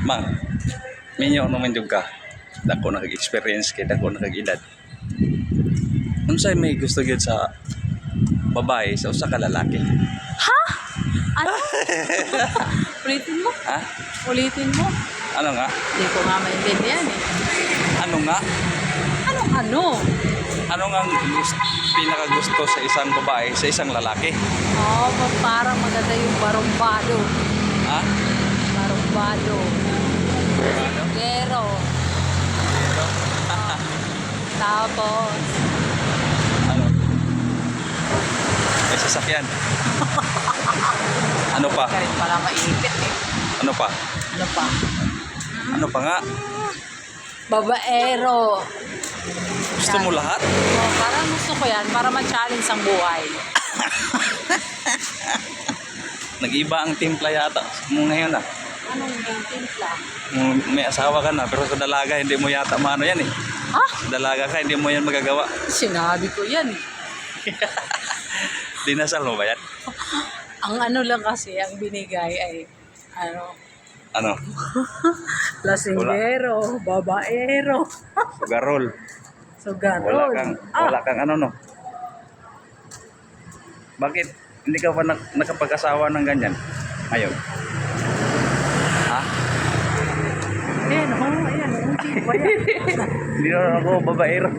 Mang, minyo naman jud ka. Dako na kag-experience kay dako na kag-edad. Unsay may gusto gyud sa babae sa usa ka lalaki? Ha? Ano? Ulitin mo? Ha? Ulitin mo? Ano nga? Hindi ko nga maintindihan eh. Ano nga? Anong ano? Ano nga ang pinakagusto sa isang babae sa isang lalaki? Oh, parang maganda yung barumbado. Ha? Barumbado. Gero. Pero, Tapos, ano? May sasakyan. Ano pa? kahit pala maipit eh. Ano pa? Ano pa? Ano pa nga? Babaero. Gusto mo lahat? Oh, parang gusto ko yan para ma-challenge ang buhay. Nag-iba ang timpla yata mo ngayon ah. Anong yung timpla? May asawa ka na pero sa dalaga hindi mo yata maano yan eh. Ha? Sa dalaga ka hindi mo yan magagawa. Sinabi ko yan. Dinasal mo ba yan? Ang ano lang kasi, ang binigay ay, ano, Ano? lasinggero, babaero. Sugarol. Sugarol. Wala kang ano no. Bakit hindi ka pa nakapag-asawa ng ganyan? Ngayon. Ha? Ayan, hindi ba yan? Hindi na ako babaero.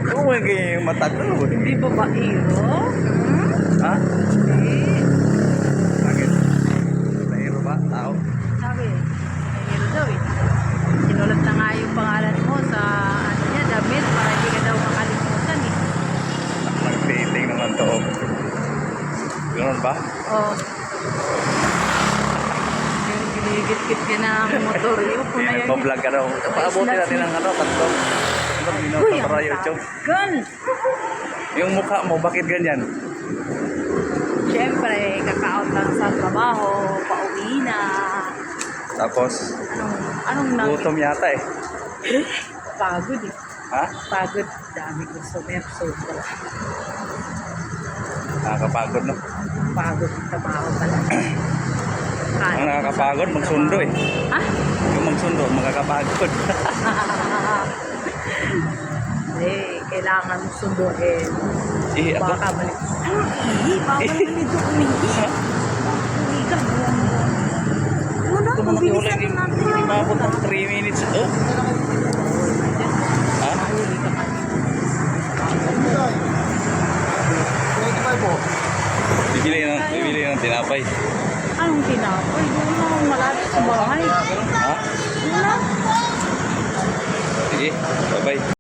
Oh my God, matagol. Hindi babaero? Ha? Hindi. Bakit? Babaero ba? Tao? Sabi, babaero daw eh. Sinulat na nga yung pangalan mo sa, ano niya, damit para hindi ka daw makalimutan eh. Mag-dating naman to. Ganoon ba? Oh. Yung ginigit-git ka na ang motor. Yung po na yan. Mag-vlog ka daw. Paabutin natin ng ano, tatlong minuto para YouTube. Gun! Yung mukha mo, bakit ganyan? Siyempre, kakaot lang sa trabaho, pauwi na. Tapos, Anong gutom yata eh. Pagod eh. Ha? Pagod. Dami gusto. May sobra. Nakakapagod no? Pagod yung trabaho pala. Ang nakakapagod, magsundo eh. Ha? Yung magsundo, makakapagod. Hindi, kailangan mo sunduin. Eh, ako? Baka balik. Baka nalito umihi. Umihi ka. Una, Kung mabilisan makiulay, na natin. hindi maabot ng 3 minutes. Oh? Ha? Mahuli ka Bibili ng tinapay. Anong tinapay? Doon na malapit sa bahay. Ha? Doon na. Sige, bye-bye.